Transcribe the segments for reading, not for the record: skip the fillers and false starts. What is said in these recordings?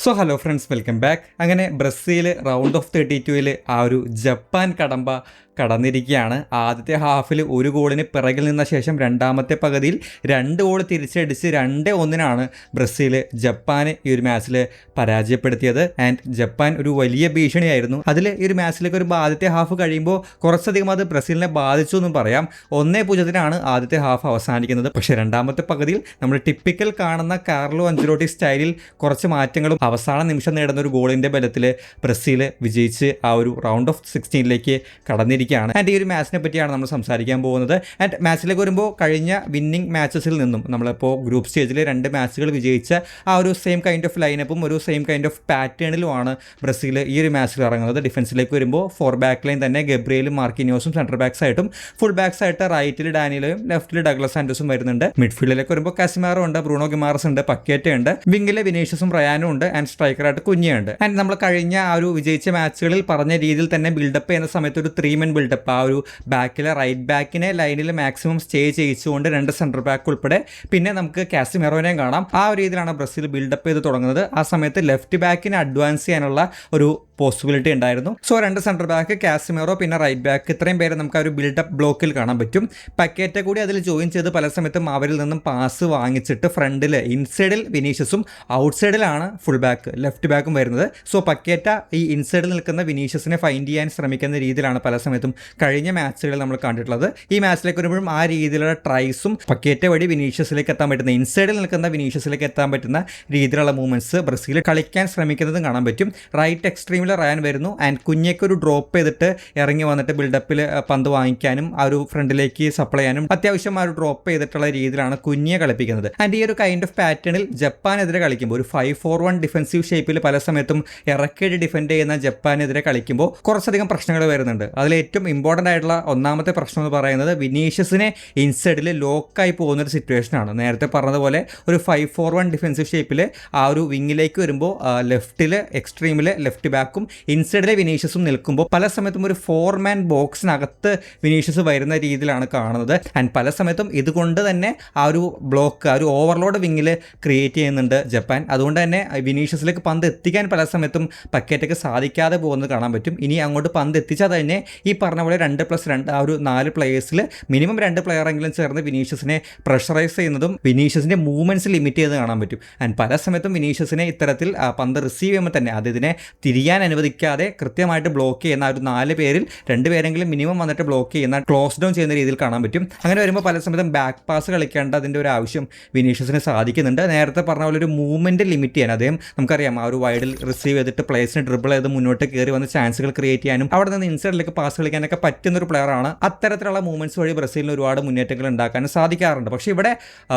So hello friends, welcome back. അങ്ങനെ Brazil round of 32-ൽ ആ ഒരു ജപ്പാൻ കടമ്പ കടന്നിരിക്കുകയാണ്. ആദ്യത്തെ ഹാഫിൽ ഒരു ഗോളിന് പിറകിൽ നിന്ന ശേഷം രണ്ടാമത്തെ പകുതിയിൽ 2 ഗോൾ തിരിച്ചടിച്ച് 2-1 ബ്രസീൽ ജപ്പാന് ഈ ഒരു മാച്ചിൽ പരാജയപ്പെടുത്തിയത്. ആൻഡ് ജപ്പാൻ ഒരു വലിയ ഭീഷണിയായിരുന്നു. അതിൽ ഈ ഒരു മാച്ചിലേക്ക് ഒരു ആദ്യത്തെ ഹാഫ് കഴിയുമ്പോൾ കുറച്ചധികം അത് ബ്രസീലിനെ ബാധിച്ചു എന്നും പറയാം. 1-0 ആദ്യത്തെ ഹാഫ് അവസാനിക്കുന്നത്. പക്ഷേ രണ്ടാമത്തെ പകുതിയിൽ നമ്മൾ ടിപ്പിക്കൽ കാണുന്ന കാർലോ അഞ്ചലോട്ടി സ്റ്റൈലിൽ കുറച്ച് മാറ്റങ്ങളും അവസാന നിമിഷം നേടുന്ന ഒരു ഗോളിൻ്റെ ബലത്തിൽ ബ്രസീൽ വിജയിച്ച് ആ ഒരു റൗണ്ട് ഓഫ് 16ലേക്ക് കടന്നിരിക്കുകയാണ്. ആൻഡ് ഈ ഒരു മാച്ചിനെ പറ്റിയാണ് നമ്മൾ സംസാരിക്കാൻ പോകുന്നത്. ആൻഡ് മാച്ചിലേക്ക് വരുമ്പോൾ കഴിഞ്ഞ വിന്നിംഗ് മാച്ചസിൽ നിന്നും നമ്മളിപ്പോൾ ഗ്രൂപ്പ് സ്റ്റേജിൽ 2 മാച്ചുകൾ വിജയിച്ച ആ ഒരു സെയിം കൈൻഡ് ഓഫ് ലൈനപ്പും ഒരു സെയിം കൈൻഡ് ഓഫ് പാറ്റേണിലുമാണ് ബ്രസീൽ ഈ ഒരു മാച്ചിൽ ഇറങ്ങുന്നത്. ഡിഫൻസിലേക്ക് വരുമ്പോൾ 4 ബാക്ക് ലൈൻ തന്നെ ഗബ്രിയേലും മാർക്കിനിയോസും സെൻറ്റർ ബാക്സ് ആയിട്ടും ഫുൾ ബാക്സ് ആയിട്ട് റൈറ്റിൽ ഡാനിയലും ലെഫ്റ്റിൽ ഡഗ്ലസ് സാന്റോസും വരുന്നുണ്ട്. മിഡ്ഫീൽഡിലേക്ക് വരുമ്പോൾ കാസിമാറോ ഉണ്ട്, ബ്രൂണോ ഗിമാറസ് ഉണ്ട്, പക്കേറ്റ ഉണ്ട്, വിങ്ങിലെ വിനീഷ്യസും റയാനും ഉണ്ട്, ആൻഡ് സ്ട്രൈക്കറായിട്ട് കുഞ്ഞുണ്ട്. ആൻഡ് നമ്മൾ കഴിഞ്ഞ ആ ഒരു വിജയിച്ച മാച്ചുകളിൽ പറഞ്ഞ രീതിയിൽ തന്നെ ബിൽഡപ്പ് ചെയ്യുന്ന സമയത്ത് ഒരു 3 men ബിൽഡപ്പ്, ആ ഒരു ബാക്കിലെ റൈറ്റ് ബാക്കിനെ ലൈനിൽ മാക്സിമം സ്റ്റേ ചെയ്യിച്ചുകൊണ്ട് 2 സെൻറ്റർ ബാക്ക് ഉൾപ്പെടെ പിന്നെ നമുക്ക് കാസിമെറോനെയും കാണാം. ആ ഒരു രീതിയിലാണ് ബ്രസീൽ ബിൽഡപ്പ് ചെയ്ത് തുടങ്ങുന്നത്. ആ സമയത്ത് ലെഫ്റ്റ് ബാക്കിനെ അഡ്വാൻസ് ചെയ്യാനുള്ള ഒരു പോസിബിലിറ്റി ഉണ്ടായിരുന്നു. സോ 2 സെൻറ്റർ ബാക്ക്, കാസിമെറോ, പിന്നെ റൈറ്റ് ബാക്ക്, ഇത്രയും പേരെ നമുക്ക് ആ ഒരു ബിൽഡപ്പ് ബ്ലോക്കിൽ കാണാൻ പറ്റും. പക്കേറ്റ കൂടി അതിൽ ജോയിൻ ചെയ്ത് പല സമയത്തും അവരിൽ നിന്നും പാസ് വാങ്ങിച്ചിട്ട് ഫ്രണ്ടിൽ ഇൻസൈഡിൽ വിനീഷ്യസും ഔട്ട്സൈഡിലാണ് ഫുൾ ബാക്ക് ലെഫ്റ്റ് ബാക്കും വരുന്നത്. സോ പക്കേറ്റ ഈ ഇൻസൈഡിൽ നിൽക്കുന്ന വിനീഷ്യസിനെ ഫൈൻഡ് ചെയ്യാൻ ശ്രമിക്കുന്ന രീതിയിലാണ് പല സമയത്തും കഴിഞ്ഞ മാച്ചുകളിൽ നമ്മൾ കണ്ടിട്ടുള്ളത്. ഈ മാച്ചിലേക്ക് വരുമ്പോഴും ആ രീതിയിലുള്ള ട്രൈസും പക്കേറ്റ വഴി വിനീഷ്യസിലേക്ക് എത്താൻ പറ്റുന്ന, ഇൻസൈഡിൽ നിൽക്കുന്ന വിനീഷ്യസിലേക്ക് എത്താൻ പറ്റുന്ന രീതിയിലുള്ള മൂവ്മെൻറ്റ്സ് ബ്രസീൽ കളിക്കാൻ ശ്രമിക്കുന്നതും കാണാൻ പറ്റും. റൈറ്റ് എക്സ്ട്രീമിൽ റയാൻ വരുന്നു ആൻഡ് കുഞ്ഞയ്ക്ക് ഒരു ഡ്രോപ്പ് ചെയ്തിട്ട് ഇറങ്ങി വന്നിട്ട് ബിൽഡപ്പിൽ പന്ത് വാങ്ങിക്കാനും ആ ഒരു ഫ്രണ്ടിലേക്ക് സപ്ലൈ ചെയ്യാനും അത്യാവശ്യം ആ ഒരു ഡ്രോപ്പ് ചെയ്തിട്ടുള്ള രീതിയിലാണ് കുഞ്ഞിയെ കളിപ്പിക്കുന്നത്. ആൻഡ് ഈ ഒരു കൈൻഡ് ഓഫ് പാറ്റേണിൽ ജപ്പാനെതിരെ കളിക്കുമ്പോൾ ഒരു 5-4-1 ഡിഫൻസീവ് ഷേപ്പിൽ പല സമയത്തും ഇറക്കിയിട്ട് ഡിഫെൻഡ് ചെയ്യുന്ന ജപ്പാനെതിരെ കളിക്കുമ്പോൾ കുറച്ചധികം പ്രശ്നങ്ങൾ വരുന്നുണ്ട്. അതിൽ ഏറ്റവും ഇമ്പോർട്ടൻ്റ് ആയിട്ടുള്ള ഒന്നാമത്തെ പ്രശ്നം എന്ന് പറയുന്നത് വിനീഷ്യസിനെ ഇൻസൈഡിൽ ലോക്കായി പോകുന്നൊരു സിറ്റുവേഷനാണ്. നേരത്തെ പറഞ്ഞതുപോലെ ഒരു 5-4-1 ഡിഫൻസീവ് ഷേപ്പിൽ ആ ഒരു വിങ്ങിലേക്ക് വരുമ്പോൾ ലെഫ്റ്റിൽ എക്സ്ട്രീമിൽ ലെഫ്റ്റ് ബാക്കും ഇൻസൈഡിലെ വിനീഷ്യസും നിൽക്കുമ്പോൾ പല സമയത്തും ഒരു 4 man ബോക്സിനകത്ത് വിനീഷ്യസ് വരുന്ന രീതിയിലാണ് കാണുന്നത്. ആൻഡ് പല സമയത്തും ഇതുകൊണ്ട് തന്നെ ആ ഒരു ബ്ലോക്ക്, ആ ഒരു ഓവർലോഡ് വിങ്ങിൽ ക്രിയേറ്റ് ചെയ്യുന്നുണ്ട് ജപ്പാൻ. അതുകൊണ്ട് തന്നെ വിനീഷ്യസിലേക്ക് പന്ത് എത്തിക്കാൻ പല സമയത്തും പക്കേറ്റയ്ക്ക് സാധിക്കാതെ പോകുന്നത് കാണാൻ പറ്റും. ഇനി അങ്ങോട്ട് പന്ത് എത്തിച്ചാൽ തന്നെ ഈ പറഞ്ഞ പോലെ 2+2 ആ ഒരു 4 പ്ലേയേഴ്സിൽ മിനിമം 2 പ്ലെയറെങ്കിലും ചേർന്ന് വിനീഷ്യസിനെ പ്രഷറൈസ് ചെയ്യുന്നതും വിനീഷ്യസിൻ്റെ മൂവ്മെൻറ്റ്സ് ലിമിറ്റ് ചെയ്ത് കാണാൻ പറ്റും. ആൻഡ് പല സമയത്തും വിനീഷ്യസിനെ ഇത്തരത്തിൽ പന്ത് റിസീവ് ചെയ്യുമ്പോൾ തന്നെ അതിനെ തിരിയാൻ അനുവദിക്കാതെ കൃത്യമായിട്ട് ബ്ലോക്ക് ചെയ്യുന്ന ആ ഒരു 4 പേരിൽ 2 പേരെങ്കിലും മിനിമം വന്നിട്ട് ബ്ലോക്ക് ചെയ്യുന്ന, ക്ലോസ് ഡൗൺ ചെയ്യുന്ന രീതിയിൽ കാണാൻ പറ്റും. അങ്ങനെ വരുമ്പോൾ പല സമയത്തും ബാക്ക് പാസ് കളിക്കേണ്ട അതിൻ്റെ ഒരു ആവശ്യം വിനീഷ്യസിന് സാധിക്കുന്നുണ്ട്. നേരത്തെ പറഞ്ഞ പോലെ ഒരു മൂവ്മെൻറ്റ് ലിമിറ്റ് ചെയ്യാൻ അദ്ദേഹം, നമുക്കറിയാം ആ ഒരു വൈഡിൽ റിസീവ് ചെയ്തിട്ട് പ്ലേസിനെ ഡ്രിബിൾ ചെയ്ത് മുന്നോട്ട് കയറി വന്ന് ചാൻസുകൾ ക്രിയേറ്റ് ചെയ്യാനും അവിടെ നിന്ന് ഇൻസൈഡിലേക്ക് പാസ് കളിക്കാനൊക്കെ പറ്റുന്നൊരു പ്ലെയറാണ്. അത്തരത്തിലുള്ള മൂവ്മെൻറ്റ്സ് വഴി ബ്രസീലിന് ഒരുപാട് മുന്നേറ്റങ്ങൾ ഉണ്ടാക്കാനും സാധിക്കാറുണ്ട്. പക്ഷേ ഇവിടെ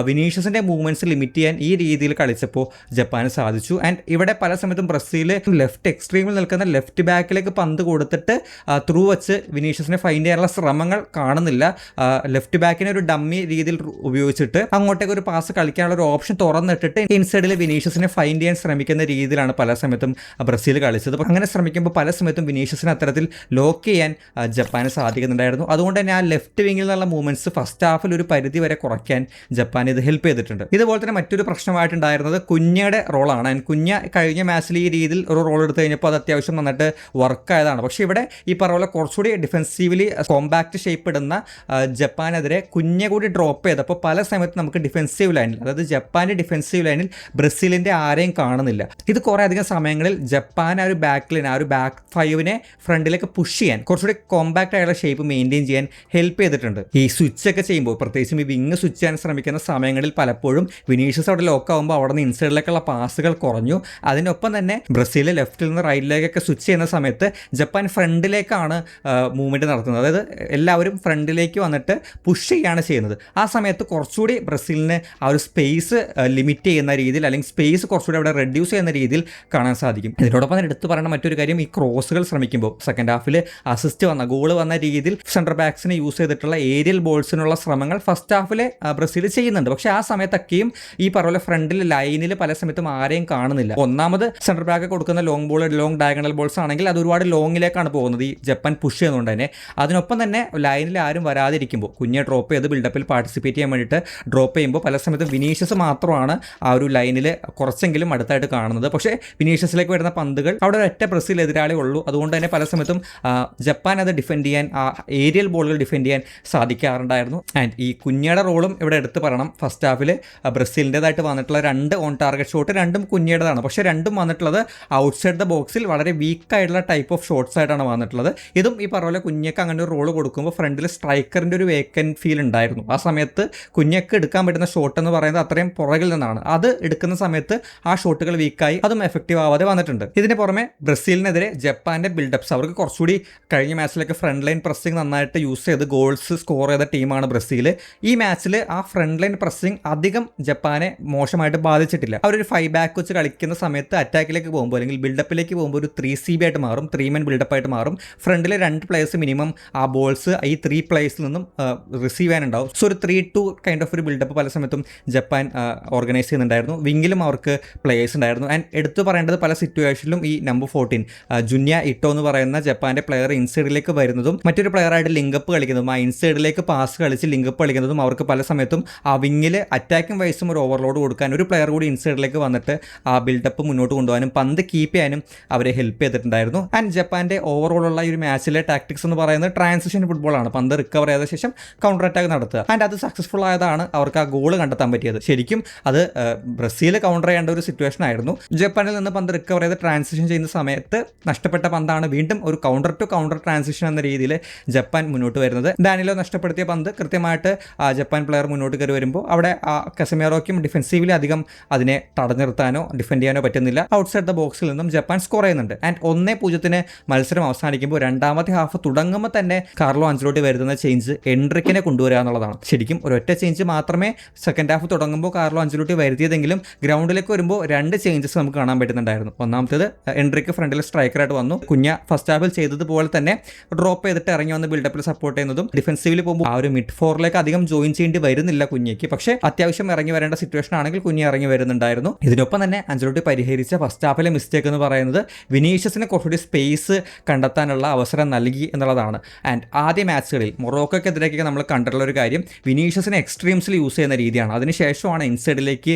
വിനീഷ്യസിൻ്റെ മൂവ്മെൻറ്റ്സ് ലിമിറ്റ് ചെയ്യാൻ ഈ രീതിയിൽ കളിച്ചപ്പോൾ ജപ്പാന് സാധിച്ചു. ആൻഡ് ഇവിടെ പല സമയത്തും ബ്രസീൽ ലെഫ്റ്റ് എക്സ്ട്രീമിൽ നിൽക്കുന്ന ലെഫ്റ്റ് ബാക്കിലേക്ക് പന്ത് കൊടുത്തിട്ട് ത്രൂ വെച്ച് വിനീഷ്യസിനെ ഫൈൻഡ് ചെയ്യാനുള്ള ശ്രമങ്ങൾ കാണുന്നില്ല. ലെഫ്റ്റ് ബാക്കിനെ ഒരു ഡമ്മി രീതിയിൽ ഉപയോഗിച്ചിട്ട് അങ്ങോട്ടേക്ക് ഒരു പാസ് കളിക്കാനുള്ള ഒരു ഓപ്ഷൻ തുറന്നിട്ടിട്ട് ഇൻസൈഡിൽ വിനീഷ്യസിനെ ഫൈൻഡ് ചെയ്യാൻ ശ്രമിക്കുന്ന രീതിയിലാണ് പല സമയത്തും ബ്രസീൽ കളിച്ചത്. അങ്ങനെ ശ്രമിക്കുമ്പോൾ പല സമയത്തും വിനീഷ്യസിനെ അത്തരത്തിൽ ലോക്ക് ചെയ്യാൻ ജപ്പാന് സാധിക്കുന്നുണ്ടായിരുന്നു. അതുകൊണ്ട് തന്നെ ആ ലെഫ്റ്റ് വിങ്ങിൽ നിന്നുള്ള മൂവ്മെൻറ്റ്സ് ഫസ്റ്റ് ഹാഫിൽ ഒരു പരിധി വരെ കുറയ്ക്കാൻ ജപ്പാൻ ഇത് ഹെൽപ്പ് ചെയ്തിട്ടുണ്ട്. ഇതുപോലെ തന്നെ മറ്റൊരു പ്രശ്നമായിട്ടുണ്ടായിരുന്നത് കുഞ്ഞയുടെ റോളാണ്. കുഞ്ഞ കഴിഞ്ഞ മാച്ചിൽ ഈ രീതിയിൽ ഒരു റോൾ എടുത്തു കഴിഞ്ഞപ്പോൾ അത് അത്യാവശ്യം നന്നായിട്ട് വർക്കായതാണ്. പക്ഷേ ഇവിടെ ഈ പറഞ്ഞ പോലെ കുറച്ചുകൂടി ഡിഫെൻസീവ്ലി കോമ്പാക്റ്റ് ഷേപ്പ് ഇടുന്ന ജപ്പാനെതിരെ കുഞ്ഞെ കൂടി ഡ്രോപ്പ് ചെയ്തപ്പോൾ പല സമയത്ത് നമുക്ക് ഡിഫെൻസീവ് ലൈനിൽ, അതായത് ജപ്പാൻ്റെ ഡിഫെൻസീവ് ലൈനിൽ ബ്രസീലിൻ്റെ ആരെയും കാണുന്നില്ല. ഇത് കുറേ അധികം സമയങ്ങളിൽ ജപ്പാൻ ആ ഒരു ബാക്ക് ലൈൻ, ആ ഒരു ബാക്ക് 5നെ ഫ്രണ്ടിലേക്ക് പുഷ് ചെയ്യാൻ കുറച്ചുകൂടി കോമ്പാക്റ്റ് ആയുള്ള ഷേപ്പ് മെയിൻറ്റെയിൻ ചെയ്യാൻ ഹെൽപ്പ് ചെയ്തിട്ടുണ്ട്. ഈ സ്വിച്ച് ഒക്കെ ചെയ്യുമ്പോൾ പ്രത്യേകിച്ചും ഈ വിങ് സ്വിച്ച് ചെയ്യാൻ ശ്രമിക്കുന്ന സമയങ്ങളിൽ പലപ്പോഴും വിനീഷ്യസ് അവിടെ ലോക്കാവുമ്പോൾ അവിടെ നിന്ന് ഇൻസൈഡിലേക്കുള്ള പാസുകൾ കുറഞ്ഞു. അതിനൊപ്പം തന്നെ ബ്രസീൽ ലെഫ്റ്റിൽ നിന്ന് റൈറ്റിലേക്കൊക്കെ സ്വിച്ച് ചെയ്യുന്ന സമയത്ത് ജപ്പാൻ ഫ്രണ്ടിലേക്കാണ് മൂവ്മെൻറ്റ് നടത്തുന്നത്. അതായത് എല്ലാവരും ഫ്രണ്ടിലേക്ക് വന്നിട്ട് പുഷ് ചെയ്യാണ് ചെയ്യുന്നത്. ആ സമയത്ത് കുറച്ചുകൂടി ബ്രസീലിന് ആ ഒരു സ്പേസ് ലിമിറ്റ് ചെയ്യുന്ന രീതിയിൽ, അല്ലെങ്കിൽ സ്പേസ് കുറച്ചുകൂടി അവിടെ റെഡ്യൂസ് ചെയ്യുന്ന രീതിയിൽ കാണാൻ സാധിക്കും. ഇതിനോടൊപ്പം തന്നെ എടുത്തു പറയുന്ന മറ്റൊരു കാര്യം, ഈ ക്രോസുകൾ ശ്രമിക്കുമ്പോൾ സെക്കൻഡ് ഹാഫിൽ അസിസ്റ്റ് വന്ന ഗോൾ വന്ന രീതിയിൽ സെൻറ്റർ ബാക്സിനെ യൂസ് ചെയ്തിട്ടുള്ള ഏരിയൽ ബോൾസിനുള്ള ശ്രമങ്ങൾ ഫസ്റ്റ് ഹാഫിൽ ബ്രസീൽ ചെയ്യുന്നുണ്ട്. പക്ഷേ ആ സമയത്തൊക്കെയും ഈ പറഞ്ഞ ഫ്രണ്ടിൽ ലൈനിൽ പല സമയത്തും ആരെയും കാണുന്നില്ല. ഒന്നാമത് സെൻറ്റർ ബാക്ക് കൊടുക്കുന്ന long ball, long diagonal balls ആണെങ്കിൽ അത് ഒരുപാട് ലോങ്ങിലേക്കാണ് പോകുന്നത് ഈ ജപ്പാൻ പുഷ് ചെയ്യുന്നതുകൊണ്ട് തന്നെ. അതിനൊപ്പം തന്നെ ലൈനിൽ ആരും വരാതിരിക്കുമ്പോൾ കുഞ്ഞെ ഡ്രോപ്പ് ചെയ്ത് ബിൽഡപ്പിൽ പാർട്ടിസിപ്പേറ്റ് ചെയ്യാൻ വേണ്ടിയിട്ട് ഡ്രോപ്പ് ചെയ്യുമ്പോൾ പല സമയത്തും വിനീഷ്യസ് മാത്രമാണ് ആ ഒരു ലൈനിൽ കുറച്ചെങ്കിലും അടുത്തായിട്ട് കാണുന്നത്. പക്ഷേ വിനീഷ്യസിലേക്ക് വരുന്ന പന്തുകൾ അവിടെ ഒറ്റ ബ്രസീൽ എതിരാളി ഉള്ളൂ. അതുകൊണ്ട് തന്നെ പല സമയത്തും ജപ്പാൻ അത് ഡിഫെൻഡ് ചെയ്യാൻ, ആ ഏരിയൽ ബോളുകൾ ഡിഫെൻഡ് ചെയ്യാൻ സാധിക്കാറുണ്ടായിരുന്നു. ആൻഡ് ഈ കുഞ്ഞയുടെ റോളും ഇവിടെ എടുത്ത് പറയണം. ഫസ്റ്റ് ഹാഫിൽ ബ്രസീലിൻ്റെതായിട്ട് വന്നിട്ടുള്ള 2 ഓൺ ടാർഗറ്റ് ഷോട്ട് രണ്ടും കുഞ്ഞയുടേതാണ്. പക്ഷേ രണ്ടും വന്നിട്ടുള്ളത് ഔട്ട്സൈഡ് ദ ബോക്സിൽ വളരെ വീക്കായിട്ടുള്ള ടൈപ്പ് ഓഫ് ഷോട്ട്സ് ആയിട്ടാണ് വന്നിട്ടുള്ളത്. ഇതും ഈ പറഞ്ഞ പോലെ കുഞ്ഞയ്ക്ക് അങ്ങനെ ഒരു റോള് കൊടുക്കുമ്പോൾ ഫ്രണ്ടിൽ സ്ട്രൈക്കറിൻ്റെ ഒരു വേക്കൻറ്റ് ഫീൽ ഉണ്ടായിരുന്നു. ആ സമയത്ത് കുഞ്ഞയ്ക്ക് എടുക്കാൻ പറ്റുന്ന ഷോട്ട് എന്ന് പറയുന്നത് അത്രയും പുറകിൽ നിന്നാണ്. അത് എടുക്കുന്ന സമയത്ത് ആ ഷോട്ടുകൾ വീക്കായി അതും എഫക്റ്റീവ് ആവാതെ വന്നിട്ടുണ്ട്. ഇതിന് പുറമെ ബ്രസീലിനെതിരെ ജപ്പാന്റെ ബിൽഡപ്സ്, അവർക്ക് കുറച്ചുകൂടി കഴിഞ്ഞ മാച്ചിലൊക്കെ ഫ്രണ്ട് ലൈൻ പ്രസ്സിംഗ് നന്നായിട്ട് യൂസ് ചെയ്ത് ഗോൾസ് സ്കോർ ചെയ്ത ടീമാണ് ബ്രസീൽ. ഈ മാച്ചിൽ ആ ഫ്രണ്ട് ലൈൻ പ്രസ്സിംഗ് അധികം ജപ്പാനെ മോശമായിട്ട് ബാധിച്ചിട്ടില്ല. അവരൊരു 5 ബാക്ക് വെച്ച് കളിക്കുന്ന സമയത്ത് അറ്റാക്കിലേക്ക് പോകുമ്പോൾ അല്ലെങ്കിൽ ബിൽഡപ്പിലേക്ക് പോകുമ്പോൾ ഒരു 3CB ആയിട്ട് മാറും, 3 മെൻ ബിൽഡപ്പായിട്ട് മാറും. ഫ്രണ്ടിലെ 2 പ്ലേയേഴ്സ് മിനിമം ആ ബോൾസ് ഈ 3 പ്ലേയേഴ്സിൽ നിന്നും റിസീവ് ചെയ്യാനുണ്ടാവും. സോ ഒരു 3-2 കൈൻഡ് ഓഫ് ഒരു ബിൽഡപ്പ് പല സമയത്തും ജപ്പാൻ ഓർഗനൈസ് ചെയ്യുന്നുണ്ടായിരുന്നു. വിങ്ങിലും അവർക്ക് പ്ലേയേഴ്സ് ഉണ്ടായിരുന്നു. ആൻഡ് എടുത്തു പറയേണ്ടത് പല സിറ്റുവേഷനിലും ഈ നമ്പർ 14 ജുന്യ ഇട്ടോ എന്ന് പറയുന്ന ജപ്പാന്റെ പ്ലെയർ ഇൻസൈഡിലേക്ക് വരുന്നതും മറ്റൊരു പ്ലെയറായിട്ട് ലിങ്കപ്പ് കളിക്കുന്നതും ആ ഇൻസൈഡിലേക്ക് പാസ് കളിച്ച് ലിങ്കപ്പ് കളിക്കുന്നതും അവർക്ക് പല സമയത്തും ആ വിങ്ങിൽ അറ്റാക്കിംഗ് വൈസും ഒരു ഓവർലോഡ് കൊടുക്കാൻ ഒരു പ്ലെയർ കൂടി ഇൻസൈഡിലേക്ക് വന്നിട്ട് ആ ബിൽഡപ്പ് മുന്നോട്ട് കൊണ്ടുപോകാനും പന്ത് കീപ്പ് ചെയ്യാനും അവരെ ഹെൽപ്പ് ചെയ്തിട്ടുണ്ടായിരുന്നു. ആൻഡ് ജപ്പാന്റെ ഓവറോളുള്ള ഈ ഒരു മാച്ചിലെ ടാക്ടിക്സ് എന്ന് പറയുന്നത് ട്രാൻസിഷൻ ഫുട്ബോളാണ്. പന്ത് റിക്കവർ ചെയ്ത ശേഷം കൗണ്ടർ അറ്റാക്ക് നടത്തുക. ആൻഡ് അത് സക്സസ്ഫുൾ ആയതാണ് അവർക്ക് ആ ഗോൾ കണ്ടെത്താൻ പറ്റിയത്. ശരിക്കും അത് ബ്രസീൽ കൗണ്ടർ ചെയ്യേണ്ട ഒരു സിറ്റുവേഷൻ ആയിരുന്നു. ജപ്പാനിൽ നിന്ന് പന്ത് റിക്കവർ ചെയ്ത് ട്രാൻസിഷൻ ചെയ്യുന്ന സമയത്ത് നഷ്ടപ്പെട്ട പന്താണ് വീണ്ടും ഒരു കൗണ്ടർ ടു കൗണ്ടർ ട്രാൻസിഷൻ എന്ന രീതിയിൽ ജപ്പാൻ മുന്നോട്ട് വരുന്നത്. ഡാനിലോ നഷ്ടപ്പെടുത്തിയ പന്ത് കൃത്യമായിട്ട് ജപ്പാൻ പ്ലെയർ മുന്നോട്ട് കയറി വരുമ്പോൾ അവിടെ കസമേറോയ്ക്കും ഡിഫെൻസീവ്ലി അധികം അതിനെ തടഞ്ഞു നിർത്താനോ ഡിഫെൻഡ് ചെയ്യാനോ പറ്റുന്നില്ല. ഔട്ട്സൈഡ് ദ ബോക്സിൽ നിന്നും ജപ്പാൻ സ്കോർ ചെയ്യുന്നുണ്ട്. ആൻഡ് 1-0 മത്സരം അവസാനിക്കുമ്പോൾ രണ്ടാമത്തെ ഹാഫ് തുടങ്ങുമ്പോൾ തന്നെ കാർലോ അഞ്ചലോട്ടി വരുത്തുന്ന ചേഞ്ച് എൻട്രിക്കിനെ കൊണ്ടുവരിക എന്നുള്ളതാണ്. ശരിക്കും ഒരൊറ്റ ചേഞ്ച് മാത്രമേ സെക്കൻഡ് ഹാഫ് തുടങ്ങുമ്പോൾ കാർലോ അഞ്ചലോട്ടി വരുത്തിയതെങ്കിലും ഗ്രൗണ്ടിലേക്ക് വരുമ്പോൾ 2 ചേഞ്ചസ് നമുക്ക് കാണാൻ പറ്റുന്നുണ്ടായിരുന്നു. ഒന്നാമത്തേത് എൻട്രിക്ക് ഫ്രണ്ടിൽ സ്ട്രൈക്കറായിട്ട് വന്നു. കുഞ്ഞ ഫസ്റ്റ് ഹാഫിൽ ചെയ്തതുപോലെ തന്നെ ഡ്രോപ്പ് ചെയ്തിട്ട് ഇറങ്ങി വന്ന് ബിൽഡപ്പിൽ സപ്പോർട്ട് ചെയ്യുന്നതും ഡിഫൻസീവിൽ പോകുമ്പോൾ ആ ഒരു മിഡ് ഫോറിലേക്ക് അധികം ജോയിൻ ചെയ്യേണ്ടി വരുന്നില്ല കുഞ്ഞയ്ക്ക്. പക്ഷേ അത്യാവശ്യം ഇറങ്ങി വരേണ്ട സിറ്റുവേഷൻ ആണെങ്കിൽ കുഞ്ഞ് ഇറങ്ങി വരുന്നുണ്ടായിരുന്നു. ഇതിനൊപ്പം തന്നെ അഞ്ചലോട്ടി പരിഹരിച്ച ഫസ്റ്റ് ഹാഫിലെ മിസ്റ്റേക്ക് എന്ന് പറയുന്നത് വിനീഷ്യസിന് കുറച്ചുകൂടി സ്പേസ് കണ്ടെത്താനുള്ള അവസരം നൽകി എന്നുള്ളതാണ്. ആൻഡ് ആദ്യ മാച്ചുകളിൽ മൊറോക്കോക്കെതിരെയൊക്കെ നമ്മൾ കണ്ടിട്ടുള്ള ഒരു കാര്യം വിനീഷ്യസിനെ എക്സ്ട്രീംസിൽ യൂസ് ചെയ്യുന്ന രീതിയാണ്. അതിനുശേഷമാണ് ഇൻസൈഡിലേക്ക്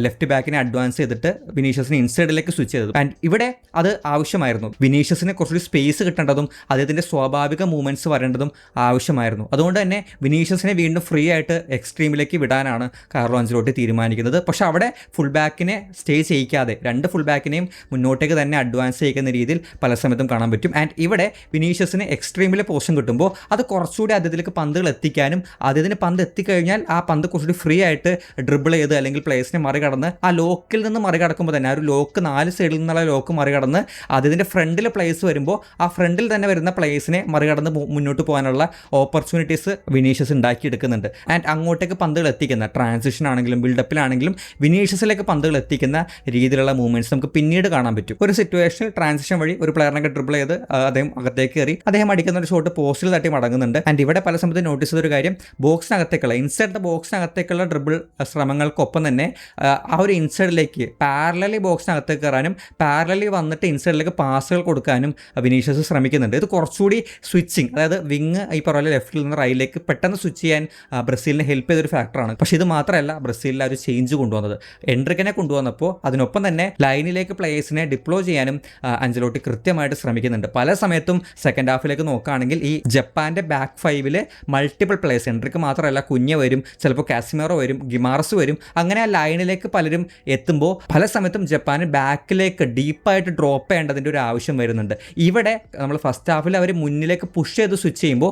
ലെഫ്റ്റ് ബാക്കിനെ അഡ്വാൻസ് ചെയ്തിട്ട് വിനീഷ്യസിനെ ഇൻസൈഡിലേക്ക് സ്വിച്ച് ചെയ്തത്. ആൻഡ് ഇവിടെ അത് ആവശ്യമായിരുന്നു. വിനീഷ്യസിന് കുറച്ചുകൂടി സ്പേസ് കിട്ടേണ്ടതും അദ്ദേഹത്തിൻ്റെ സ്വാഭാവിക മൂവ്മെൻറ്റ്സ് വരേണ്ടതും ആവശ്യമായിരുന്നു. അതുകൊണ്ട് തന്നെ വിനീഷ്യസിനെ വീണ്ടും ഫ്രീ ആയിട്ട് എക്സ്ട്രീമിലേക്ക് വിടാനാണ് കാർലോ അഞ്ചലോട്ടി തീരുമാനിക്കുന്നത്. പക്ഷേ അവിടെ ഫുൾ ബാക്കിനെ സ്റ്റേ ചെയ്യിക്കാതെ 2 ഫുൾ ബാക്കിനെയും മുന്നോട്ടേക്ക് തന്നെ അഡ്വാൻസ് ചെയ്യിക്കുന്ന രീതിയിൽ പല സമയത്തും കാണാൻ പറ്റും. ആൻഡ് ഇവിടെ വിനീഷ്യസിന് എക്സ്ട്രീമിൽ പോഷൻ കിട്ടുമ്പോൾ അത് കുറച്ചുകൂടി അദ്ദേഹത്തിലേക്ക് പന്തുകൾ എത്തിക്കാനും അദ്ദേഹത്തിന് പന്ത് എത്തിക്കഴിഞ്ഞാൽ ആ പന്ത് കുറച്ചുകൂടി ഫ്രീ ആയിട്ട് ഡ്രിബിൾ ചെയ്ത് അല്ലെങ്കിൽ പ്ലേസിനെ മറികടന്ന് ആ ലോക്കിൽ നിന്ന് മറികടക്കുമ്പോൾ തന്നെ ആ ഒരു ലോക്ക് 4 സൈഡിൽ നിന്നുള്ള ലോക്ക് മറികടന്ന് അദ്ദേഹത്തിൻ്റെ ഫ്രണ്ടിൽ പ്ലേസ് വരുമ്പോൾ ആ ഫ്രണ്ടിൽ തന്നെ വരുന്ന പ്ലേസിനെ മറികടന്ന് മുന്നോട്ട് പോകാനുള്ള ഓപ്പർച്യൂണിറ്റീസ് വിനീഷ്യസ് ഉണ്ടാക്കിയെടുക്കുന്നുണ്ട്. ആൻഡ് അങ്ങോട്ടേക്ക് പന്തുകൾ എത്തിക്കുന്ന ട്രാൻസിഷൻ ആണെങ്കിലും ബിൽഡപ്പിലാണെങ്കിലും വിനീഷ്യസിലേക്ക് പന്തുകൾ എത്തിക്കുന്ന രീതിയിലുള്ള മൂവ്മെൻറ്റ്സ് നമുക്ക് പിന്നീട് കാണാൻ പറ്റും. ഒരു സിറ്റുവേഷനിൽ ട്രാൻസിഷൻ വഴി ഒരു പ്ലെയറിനൊക്കെ ഡ്രിബിൾ ചെയ്ത് അദ്ദേഹം അകത്തേക്ക് കയറി അദ്ദേഹം അടിക്കുന്ന ഒരു ഷോട്ട് പോസ്റ്റിൽ തട്ടി മടങ്ങുന്നുണ്ട്. ആൻഡ് ഇവിടെ പല സമയത്ത് നോട്ടീസ് ചെയ്തൊരു കാര്യം ബോക്സിനകത്തേക്കുള്ള ഇൻസൈഡ് ദ ബോക്സിനകത്തേക്കുള്ള ഡ്രിബിൾ ശ്രമങ്ങൾക്കൊപ്പം തന്നെ ആ ഒരു ഇൻസൈഡിലേക്ക് പാരലലി ബോക്സിനകത്തേക്ക് കയറാനും പാരലലി വന്നിട്ട് ഇൻസൈഡിലേക്ക് പാസുകൾ കൊടുക്കാനും വിനീഷ്യസ് ശ്രമിക്കുന്നുണ്ട്. ഇത് കുറച്ചുകൂടി സ്വിച്ചിങ്, അതായത് വിങ് ഈ പറഞ്ഞ ലെഫ്റ്റിൽ നിന്ന് റൈറ്റിലേക്ക് പെട്ടെന്ന് സ്വിച്ച് ചെയ്യാൻ ബ്രസീലിനെ ഹെൽപ്പ് ചെയ്തൊരു ഫാക്ടറാണ്. പക്ഷേ ഇത് മാത്രമല്ല ബ്രസീലിൽ ആ ഒരു ചേഞ്ച് കൊണ്ടുവന്നത്. എൻട്രിക്കിനെ കൊണ്ടുവന്നപ്പോൾ അതിനൊപ്പം തന്നെ ലൈനിലേക്ക് പ്ലേയേഴ്സിനെ ഡിപ്ലോ ചെയ്യാനും അഞ്ചലോട്ടി കൃത്യമായിട്ട് ശ്രമിക്കുന്നുണ്ട്. പല സമയത്തും സെക്കൻഡ് ഹാഫിലേക്ക് നോക്കുകയാണെങ്കിൽ ഈ ജപ്പാന്റെ ബാക്ക് 5 മൾട്ടിപ്പിൾ പ്ലേയേഴ്സ്, എൻട്രിക്ക് മാത്രമല്ല കുഞ്ഞ വരും, ചിലപ്പോൾ കാസിമേറോ വരും, ഗിമാറസ് വരും, അങ്ങനെ ആ ലൈനിലേക്ക് പലരും എത്തുമ്പോൾ പല സമയത്തും ജപ്പാന് ബാക്കിലേക്ക് ഡീപ്പായിട്ട് ഡ്രോപ്പ് ചെയ്യേണ്ടതിൻ്റെ ഒരു ആവശ്യം വരുന്നുണ്ട്. ഇവിടെ നമ്മൾ ഫസ്റ്റ് ഹാഫിൽ അവർ മുന്നിലേക്ക് പുഷ് ചെയ്ത് സ്വിച്ച് ചെയ്യുമ്പോൾ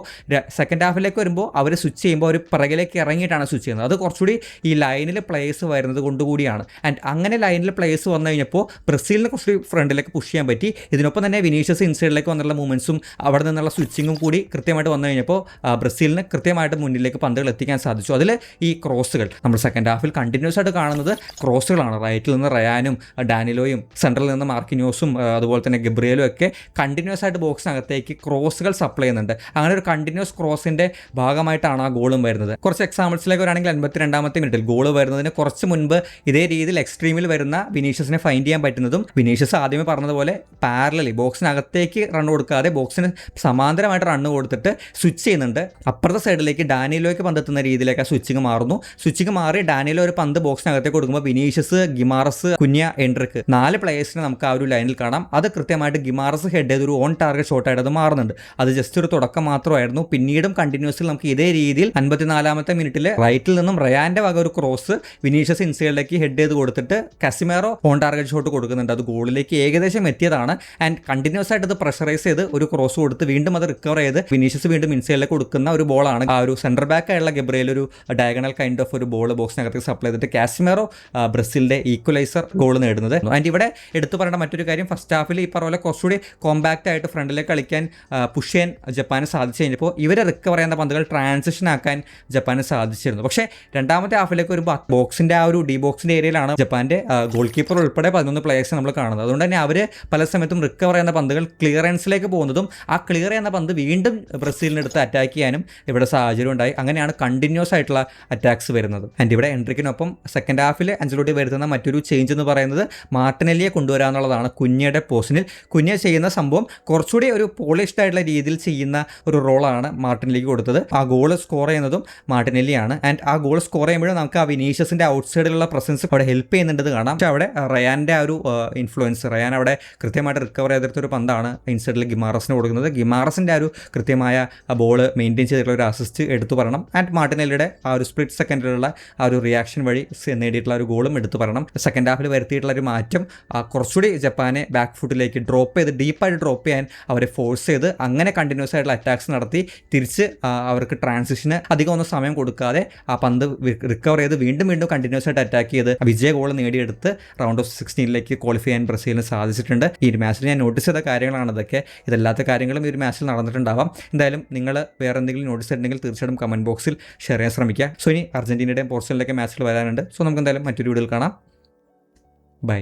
സെക്കൻഡ് ഹാഫിലേക്ക് വരുമ്പോൾ അവർ സ്വിച്ച് ചെയ്യുമ്പോൾ അവർ പിറകിലേക്ക് ഇറങ്ങിയിട്ടാണ് സ്വിച്ച് ചെയ്യുന്നത്. അത് കുറച്ചുകൂടി ഈ ലൈനിൽ പ്ലേയേഴ്സ് വരുന്നത് കൊണ്ടുകൂടിയാണ്. ആൻഡ് അങ്ങനെ ലൈനിൽ പ്ലേയേഴ്സ് വന്നു കഴിഞ്ഞപ്പോൾ ബ്രസീലിനെ കുറച്ചുകൂടി ഫ്രണ്ടിലേക്ക് പുഷ് ചെയ്യാൻ പറ്റി. ഇതിനൊപ്പം തന്നെ വിനീഷ്യസ് ഇൻസൈഡിലേക്ക് വന്നുള്ള മൂവ്മെൻറ്റ്സും അവിടെ നിന്നുള്ള സ്വിച്ചിങ്ങും കൂടി കൃത്യമായിട്ട് വന്നു കഴിഞ്ഞപ്പോൾ ബ്രസീലിന് കൃത്യമായിട്ട് മുന്നിലേക്ക് പന്തുകൾ എത്തിക്കാൻ സാധിച്ചു. അതിൽ ഈ ക്രോസുകൾ നമ്മൾ സെക്കൻഡ് ഹാഫിൽ കണ്ടിന്യൂസ് ആയിട്ട് കാണുന്നത് ക്രോസുകളാണ്. റൈറ്റിൽ നിന്ന് റയാനും ഡാനിലോയും സെൻട്രലിൽ നിന്ന് മാർക്കിന്യോസും അതുപോലെ തന്നെ ഗബ്രിയലും ഒക്കെ കണ്ടിന്യൂസ് ആയിട്ട് ബോക്സിനകത്തേക്ക് ക്രോസുകൾ സപ്ലൈ ചെയ്യുന്നുണ്ട്. അങ്ങനെ ഒരു കണ്ടിന്യൂസ് ക്രോസിൻ്റെ ഭാഗമായിട്ടാണ് ആ ഗോളും വരുന്നത്. കുറച്ച് എക്സാമ്പിൾസിലേക്ക് വരാണെങ്കിൽ 52-ാമത്തെ മിനിറ്റിൽ ഗോൾ വരുന്നതിന് കുറച്ച് മുൻപ് ഇതേ രീതിയിൽ എക്സ്ട്രീമിൽ വരുന്ന വിനീഷ്യസിനെ ഫൈൻഡ് ചെയ്യാൻ പറ്റുന്നതും വിനീഷ്യസ് ആദ്യമേ പറഞ്ഞത് പറഞ്ഞതുപോലെ പാരലലി ബോക്സിനകത്തേക്ക് റൺ കൊടുക്കാതെ ബോക്സിന് സമാന്തരമായിട്ട് റണ്ണ് കൊടുത്തിട്ട് സ്വിച്ച് ചെയ്യുന്നുണ്ട്. അപ്പുറത്തെ സൈഡിലേക്ക് ഡാനിയിലോയ്ക്ക് പന്തെത്തുന്ന രീതിയിലേക്ക് ആ സ്വിച്ചിങ് മാറുന്നു. സ്വിച്ചിങ് മാറി ഡാനിയിലോ ഒരു പന്ത് ബോക്സിനകത്തേക്ക് കൊടുക്കുമ്പോൾ വിനീഷ്യസ്, ഗിമാറസ്, കുഞ്ഞ, എൻഡ്രിക്ക് 4 പ്ലേയേഴ്സിനെ നമുക്ക് ആ ഒരു ലൈനിൽ കാണാം. അത് കൃത്യമായിട്ട് ഗിമാറസ് ഹെഡ് ചെയ്ത് ഒരു ഓൺ ടാർഗറ്റ് ഷോട്ടായിട്ട് അത് മാറുന്നുണ്ട്. അത് ജസ്റ്റ് ഒരു തുടക്കം മാത്രമായിരുന്നു. പിന്നീടും കണ്ടിന്യൂസിൽ നമുക്ക് ഇതേ രീതിയിൽ 54-ാമത്തെ മിനിറ്റിൽ റൈറ്റിൽ നിന്നും റയാന്റെ വക ഒരു ക്രോസ് വിനീഷ്യസ് ഇൻസൈഡിലേക്ക് ഹെഡ് ചെയ്ത് കൊടുത്തിട്ട് കാസിമേറോ ഓൺ ടാർഗറ്റ് ഷോട്ട് കൊടുക്കുന്നുണ്ട്. അത് ഗോളിലേക്ക് ഏകദേശം എത്തിയതാണ്. ആൻഡ് കണ്ടിന്യൂസ് ആയിട്ട് അത് പ്രഷറൈസ് ചെയ്ത് ഒരു ക്രോസ് കൊടുത്ത് വീണ്ടും അത് റിക്കവർ ചെയ്ത് വിനീഷ്യസ് വീണ്ടും ഇൻസൈഡിലേക്ക് കൊടുക്കുന്ന ഒരു ബോളാണ്. ആ ഒരു സെൻറ്റർ ബാക്ക് ആയുള്ള ഗബ്രിയേൽ ഒരു ഡയഗണൽ കൈൻഡ് ഓഫ് ഒരു ബോൾ ബോക്സിനകത്തേക്ക് സപ്ലൈ ചെയ്തിട്ട് കാസിമേറോ ബ്രസീലിന്റെ ഈക്വലൈസർ ഗോൾ നേടുന്നത്. ആൻഡ് ഇവിടെ എടുത്തു പറയേണ്ട മറ്റൊരു കാര്യം, ഫസ്റ്റ് ഹാഫിൽ ഈ പറഞ്ഞ പോലെ കുറച്ചുകൂടി കോമ്പാക്റ്റ് ആയിട്ട് ഫ്രണ്ടിലേക്ക് കളിക്കാൻ പുഷ് ചെയ്യാൻ ജപ്പാന് സാധിച്ചു കഴിഞ്ഞപ്പോൾ ഇവരെ റിക്കവർ ചെയ്യുന്ന പന്തുകൾ ട്രാൻസിഷൻ ആക്കാൻ ജപ്പാന് സാധിച്ചിരുന്നു. പക്ഷേ രണ്ടാമത്തെ ഹാഫിലേക്ക് ഒരു ബോക്സിന്റെ ആ ഒരു ഡി ബോക്സിന്റെ ഏരിയയിലാണ് ജപ്പാന്റെ ഗോൾ കീപ്പർ ഉൾപ്പെടെ 11 പ്ലേയേഴ്സ് നമ്മൾ കാണുന്നത്. അതുകൊണ്ട് തന്നെ അവർ പല സമയത്തും റിക്കവർ ചെയ്യുന്ന പന്തുകൾ ക്ലിയറൻസിലേക്ക് പോകുന്നതും ആ ക്ലിയർ ചെയ്യുന്ന പന്ത് വീണ്ടും ബ്രസീലിനെടുത്ത് അറ്റാക്ക് ചെയ്യാനും ഇവിടെ സാഹചര്യം ഉണ്ടായി. അങ്ങനെയാണ് കണ്ടിന്യൂസ് ആയിട്ടുള്ള അറ്റാക്സ് വരുന്നത്. ആൻഡ് ഇവിടെ എൻട്രിക്കിനൊപ്പം സെക്കൻഡ് ഹാഫിൽ അഞ്ചലോട്ടി വരുത്തുന്ന മറ്റൊരു ചേഞ്ച് എന്ന് പറയുന്നത് മാർട്ടിനെല്ലിയെ കൊണ്ടുവരിക എന്നുള്ളതാണ്. കുഞ്ഞയുടെ പോസ്റ്റിനിൽ കുഞ്ഞ ചെയ്യുന്ന സംഭവം കുറച്ചുകൂടി ഒരു പോളിഷ്ഡ് ആയിട്ടുള്ള രീതിയിൽ ചെയ്യുന്ന ഒരു റോളാണ് മാർട്ടിനെല്ലിക്ക് കൊടുത്തത്. ആ ഗോൾ സ്കോർ ചെയ്യുന്നതും മാർട്ടിനെല്ലിയാണ്. ആൻഡ് ആ ഗോൾ സ്കോർ ചെയ്യുമ്പോഴും നമുക്ക് ആ വിനീഷ്യസിന്റെ ഔട്ട് സൈഡിലുള്ള പ്രസൻസ് അവിടെ ഹെൽപ്പ് ചെയ്യുന്നുണ്ട് കാണാം. പക്ഷേ അവിടെ റയാന്റെ ആ ഒരു ഇൻഫ്ലുവൻസ്, റയാൻ അവിടെ കൃത്യമായിട്ട് റിക്കവർ ചെയ്തെടുത്തൊരു പന്താണ് ഇൻസൈഡിൽ ഗിമാറസിന് കൊടുക്കുന്നത്. ഗിമാറസിന്റെ ആ ഒരു കൃത്യമായ ബോൾ മെയിൻറ്റെയിൻ ചെയ്തിട്ടുള്ള ഒരു അസിസ്റ്റ് എടുത്തു പറയണം. ആൻഡ് മാർട്ടിനെല്ലിയുടെ ആ ഒരു സ്പ്ലിറ്റ് സെക്കൻഡിലുള്ള ആ ഒരു റിയാക്ഷൻ വഴി നേടിയിട്ടുള്ള ഒരു ഗോളും എടുത്തു പറയണം. സെക്കൻഡ് ഹാഫിൽ വരുത്തിയിട്ടുള്ള ഒരു മാറ്റം കുറച്ചുകൂടി ജപ്പാനെ ബാക്ക് ഫുട്ടിലേക്ക് ഡ്രോപ്പ് ചെയ്ത് ഡീപ്പായിട്ട് ഡ്രോപ്പ് ചെയ്യാൻ അവരെ ഫോഴ്സ് ചെയ്ത് അങ്ങനെ കണ്ടിന്യൂസ് ആയിട്ടുള്ള അറ്റാക്സ് നടത്തി തിരിച്ച് അവർക്ക് ട്രാൻസിഷന് അധികം ഒന്നും സമയം കൊടുക്കാതെ ആ പന്ത് റിക്കവർ ചെയ്ത് വീണ്ടും വീണ്ടും കണ്ടിന്യൂസ് ആയിട്ട് അറ്റാക്ക് ചെയ്ത് വിജയ ഗോൾ നേടിയെടുത്ത് റൗണ്ട് ഓഫ് 16 ക്വാളിഫൈ ചെയ്യാൻ ബ്രസീലിന് സാധിച്ചിട്ടുണ്ട്. ഈ ഒരു മാച്ചിൽ ഞാൻ നോട്ടീസ് ചെയ്ത കാര്യങ്ങളാണ് ഇതൊക്കെ. ഇതല്ലാത്ത കാര്യങ്ങളും ഈ ഒരു മാച്ചിൽ നടന്നിട്ടുണ്ടാവാം. എന്തായാലും നിങ്ങൾ വേറെ എന്തെങ്കിലും നോട്ടീസ് ചെയ്തിട്ടുണ്ടെങ്കിൽ തീർച്ചയായിട്ടും കമൻറ്റ് ബോക്സിൽ ഷെയർ ചെയ്യാൻ ശ്രമിക്കുക. സോ ഇനി അർജന്റീനയുടെയും പോർച്ചുഗലിൻ്റെയൊക്കെ മാച്ചിൽ വരാനുണ്ട്. സോ നമുക്ക് എന്തായാലും മറ്റൊരു വീഡിയോയിൽ കാണാം. ബൈ.